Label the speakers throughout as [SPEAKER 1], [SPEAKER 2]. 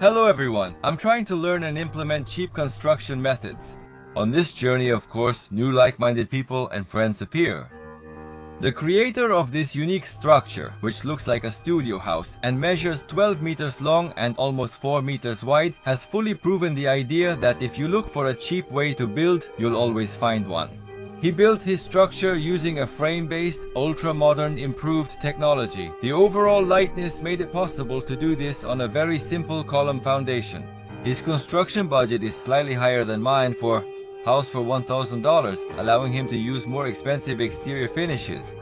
[SPEAKER 1] Hello everyone, I'm trying to learn and implement cheap construction methods. On this journey, of course, new like-minded people and friends appear. The creator of this unique structure, which looks like a studio house and measures 12 meters long and almost 4 meters wide, has fully proven the idea that if you look for a cheap way to build, you'll always find one. He built his structure using a frame-based, ultra-modern, improved technology. The overall lightness made it possible to do this on a very simple column foundation. His construction budget is slightly higher than mine for house for $1,000, allowing him to use more expensive exterior finishes.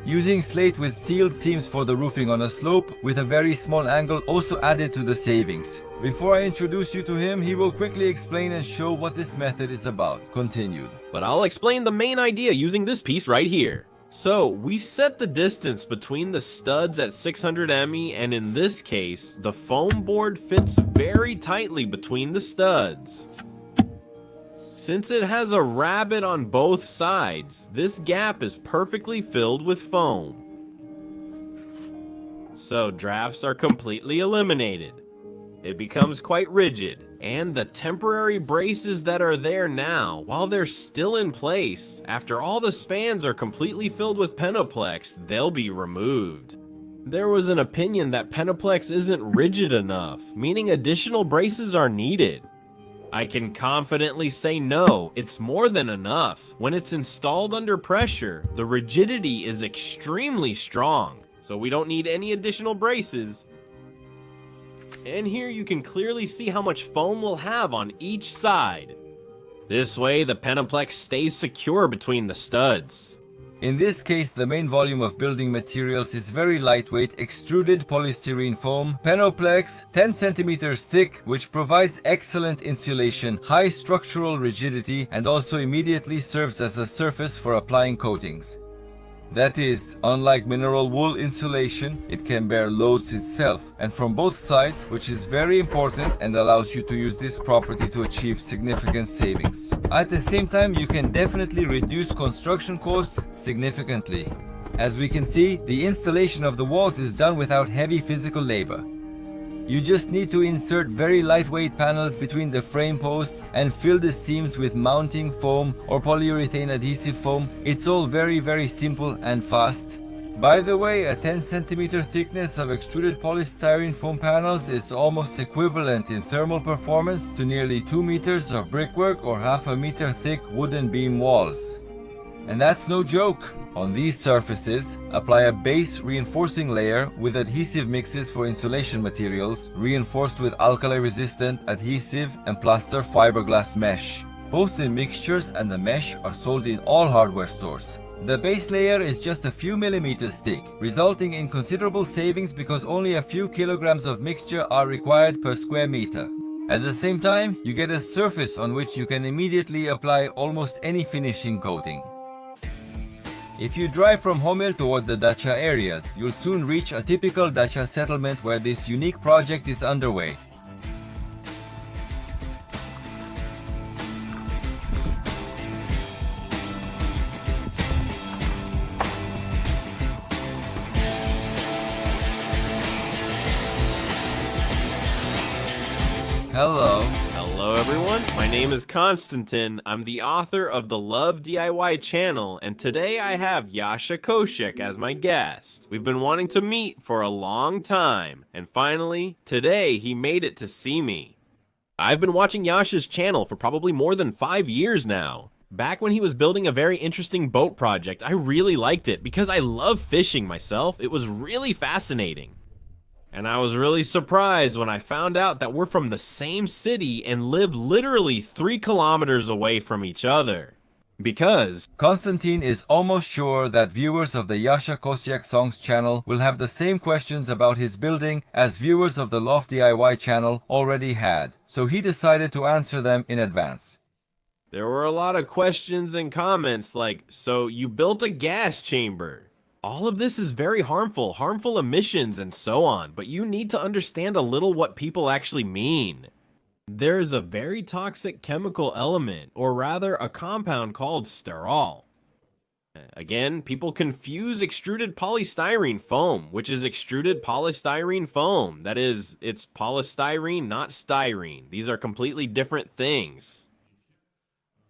[SPEAKER 1] Using slate with sealed seams for the roofing on a slope with a very small angle also added to the savings. Before I introduce you to him, he will quickly explain and show what this method is about. Continued.
[SPEAKER 2] But I'll explain the main idea using this piece right here. So, we set the distance between the studs at 600 ME, and in this case, the foam board fits very tightly between the studs. Since it has a rabbet on both sides, this gap is perfectly filled with foam. So drafts are completely eliminated. It becomes quite rigid, and the temporary braces that are there now, while they're still in place, after all the spans are completely filled with Penoplex, they'll be removed. There was an opinion that Penoplex isn't rigid enough, meaning additional braces are needed. I can confidently say no, it's more than enough. When it's installed under pressure, the rigidity is extremely strong, so we don't need any additional braces. And here you can clearly see how much foam we'll have on each side. This way, the Penoplex stays secure between the studs.
[SPEAKER 1] In this case, the main volume of building materials is very lightweight extruded polystyrene foam, Penoplex, 10 centimeters thick, which provides excellent insulation, high structural rigidity, and also immediately serves as a surface for applying coatings. That is, unlike mineral wool insulation, it can bear loads itself, and from both sides, which is very important and allows you to use this property to achieve significant savings. At the same time, you can definitely reduce construction costs significantly. As we can see, the installation of the walls is done without heavy physical labor. You just need to insert very lightweight panels between the frame posts and fill the seams with mounting foam or polyurethane adhesive foam. It's all very simple and fast. By the way, a 10 centimeter thickness of extruded polystyrene foam panels is almost equivalent in thermal performance to nearly 2 meters of brickwork or half a meter thick wooden beam walls. And that's no joke. On these surfaces, apply a base reinforcing layer with adhesive mixes for insulation materials, reinforced with alkali-resistant adhesive and plaster fiberglass mesh. Both the mixtures and the mesh are sold in all hardware stores. The base layer is just a few millimeters thick, resulting in considerable savings because only a few kilograms of mixture are required per square meter. At the same time, you get a surface on which you can immediately apply almost any finishing coating. If you drive from Homel toward the Dacia areas, you'll soon reach a typical Dacia settlement where this unique project is underway. Hello.
[SPEAKER 2] Hello everyone, my name is Konstantin. I'm the author of the Love DIY channel, and today I have Yasha Koshek as my guest. We've been wanting to meet for a long time, and finally, today he made it to see me. I've been watching Yasha's channel for probably more than 5 years now. Back when he was building a very interesting boat project, I really liked it because I love fishing myself. It was really fascinating. And I was really surprised when I found out that we're from the same city and live literally 3 kilometers away from each other. Because
[SPEAKER 1] Konstantin is almost sure that viewers of the Yasha Koshek Songs channel will have the same questions about his building as viewers of the Love DIY channel already had, so he decided to answer them in advance.
[SPEAKER 2] There were a lot of questions and comments like, so you built a gas chamber. All of this is very harmful emissions and so on, but you need to understand a little what people actually mean. There is a very toxic chemical element, or rather a compound called sterol. Again, people confuse extruded polystyrene foam, which is extruded polystyrene foam. That is, it's polystyrene, not styrene. These are completely different things.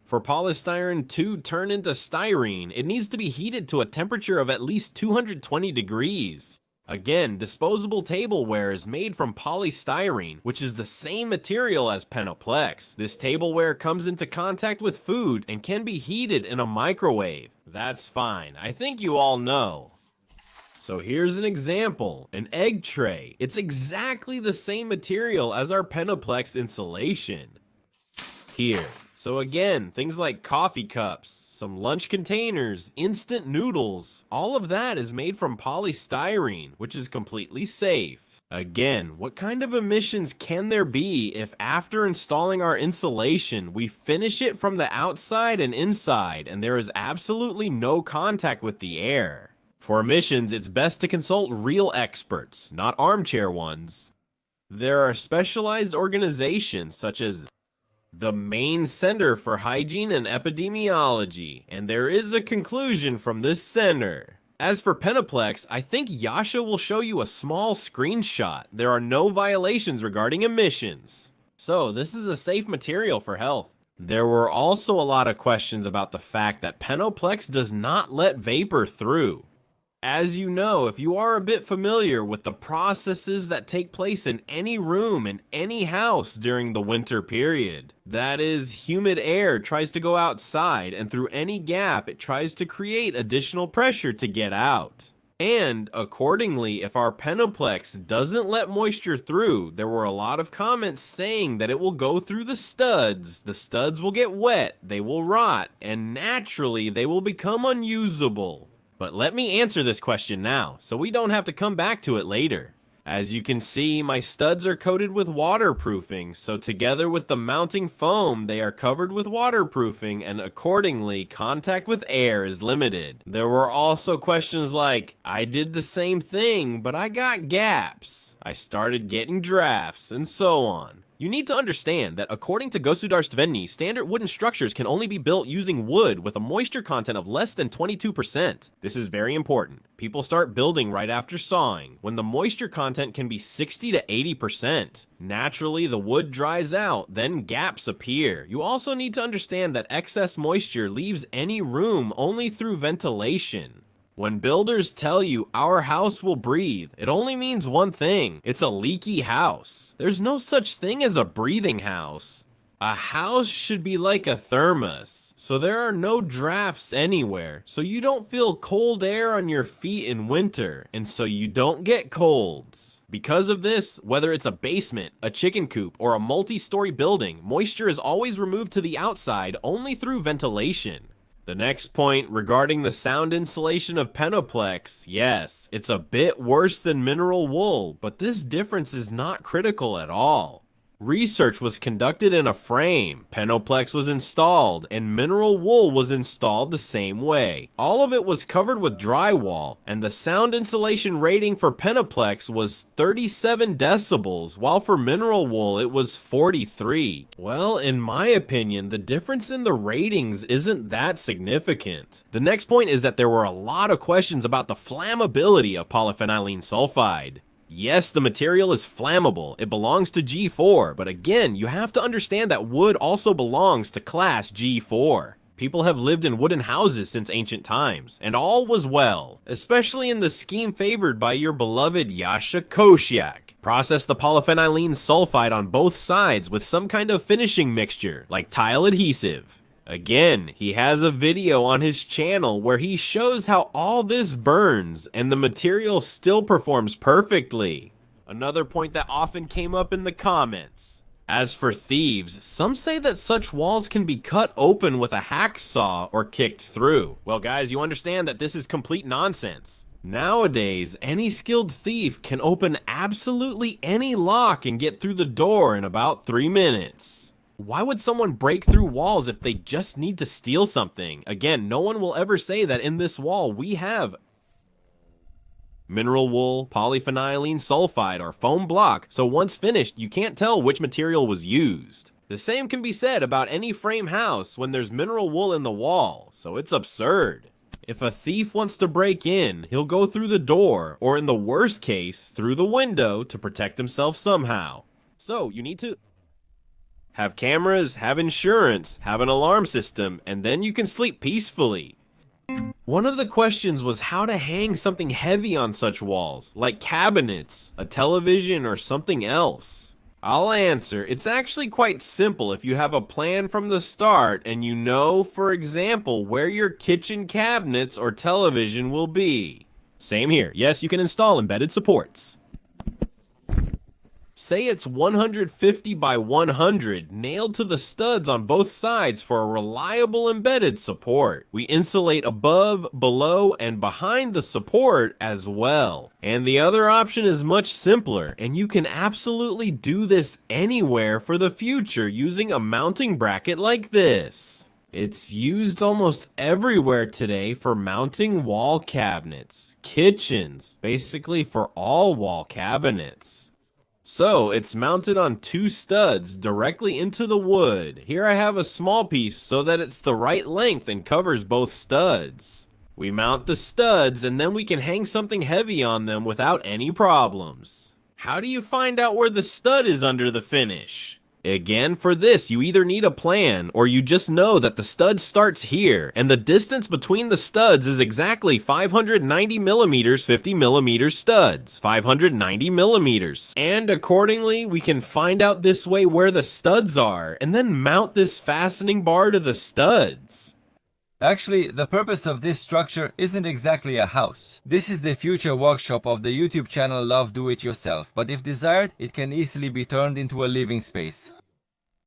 [SPEAKER 2] For polystyrene to turn into styrene, it needs to be heated to a temperature of at least 220 degrees. Again, disposable tableware is made from polystyrene, which is the same material as Penoplex. This tableware comes into contact with food and can be heated in a microwave. That's fine, I think you all know. So here's an example, an egg tray. It's exactly the same material as our Penoplex insulation. Here. So again, things like coffee cups, some lunch containers, instant noodles, all of that is made from polystyrene, which is completely safe. Again, what kind of emissions can there be if after installing our insulation, we finish it from the outside and inside, and there is absolutely no contact with the air? For emissions, it's best to consult real experts, not armchair ones. There are specialized organizations such as the Maine Center for Hygiene and Epidemiology, and there is a conclusion from this center. As for Penoplex, I think Yasha will show you a small screenshot. There are no violations regarding emissions. So this is a safe material for health. There were also a lot of questions about the fact that Penoplex does not let vapor through. As you know, if you are a bit familiar with the processes that take place in any room in any house during the winter period, that is, humid air tries to go outside, and through any gap it tries to create additional pressure to get out. And accordingly, if our Penoplex doesn't let moisture through, there were a lot of comments saying that it will go through the studs will get wet, they will rot, and naturally they will become unusable. But let me answer this question now, so we don't have to come back to it later. As you can see, my studs are coated with waterproofing, so together with the mounting foam, they are covered with waterproofing, and accordingly, contact with air is limited. There were also questions like, I did the same thing, but I got gaps. I started getting drafts, and so on. You need to understand that according to Gosudarstvenny, standard wooden structures can only be built using wood with a moisture content of less than 22%. This is very important. People start building right after sawing, when the moisture content can be 60 to 80%. Naturally, the wood dries out, then gaps appear. You also need to understand that excess moisture leaves any room only through ventilation. When builders tell you our house will breathe, it only means one thing. It's a leaky house. There's no such thing as a breathing house. A house should be like a thermos, so there are no drafts anywhere, so you don't feel cold air on your feet in winter, and so you don't get colds. Because of this, whether it's a basement, a chicken coop, or a multi-story building, moisture is always removed to the outside only through ventilation. The next point regarding the sound insulation of Penoplex, yes, it's a bit worse than mineral wool, but this difference is not critical at all. Research was conducted in a frame, Penoplex was installed, and mineral wool was installed the same way. All of it was covered with drywall, and the sound insulation rating for Penoplex was 37 decibels, while for mineral wool it was 43. Well, in my opinion, the difference in the ratings isn't that significant. The next point is that there were a lot of questions about the flammability of polyphenylene sulfide. Yes, the material is flammable, it belongs to G4, but again, you have to understand that wood also belongs to class G4. People have lived in wooden houses since ancient times, and all was well, especially in the scheme favored by your beloved Yasha Kosyak. Process the polyphenylene sulfide on both sides with some kind of finishing mixture, like tile adhesive. Again, he has a video on his channel where he shows how all this burns and the material still performs perfectly. Another point that often came up in the comments. As for thieves, some say that such walls can be cut open with a hacksaw or kicked through. Well guys, you understand that this is complete nonsense. Nowadays, any skilled thief can open absolutely any lock and get through the door in about 3 minutes. Why would someone break through walls if they just need to steal something? Again, no one will ever say that in this wall we have mineral wool, polyphenylene sulfide, or foam block, so once finished, you can't tell which material was used. The same can be said about any frame house when there's mineral wool in the wall, so it's absurd. If a thief wants to break in, he'll go through the door, or in the worst case, through the window to protect himself somehow. So, you need to have cameras, have insurance, have an alarm system, and then you can sleep peacefully. One of the questions was how to hang something heavy on such walls, like cabinets, a television, or something else. I'll answer, it's actually quite simple if you have a plan from the start and you know, for example, where your kitchen cabinets or television will be. Same here, yes, you can install embedded supports. Say it's 150 by 100, nailed to the studs on both sides for a reliable embedded support. We insulate above, below, and behind the support as well. And the other option is much simpler, and you can absolutely do this anywhere for the future using a mounting bracket like this. It's used almost everywhere today for mounting wall cabinets, kitchens, basically for all wall cabinets. So, it's mounted on 2 studs directly into the wood. Here I have a small piece so that it's the right length and covers both studs. We mount the studs and then we can hang something heavy on them without any problems. How do you find out where the stud is under the finish? Again, for this, you either need a plan, or you just know that the stud starts here, and the distance between the studs is exactly 590 millimeters, 50 millimeter studs, 590 millimeters. And accordingly, we can find out this way where the studs are, and then mount this fastening bar to the studs.
[SPEAKER 1] Actually, the purpose of this structure isn't exactly a house. This is the future workshop of the YouTube channel Love Do It Yourself, but if desired, it can easily be turned into a living space.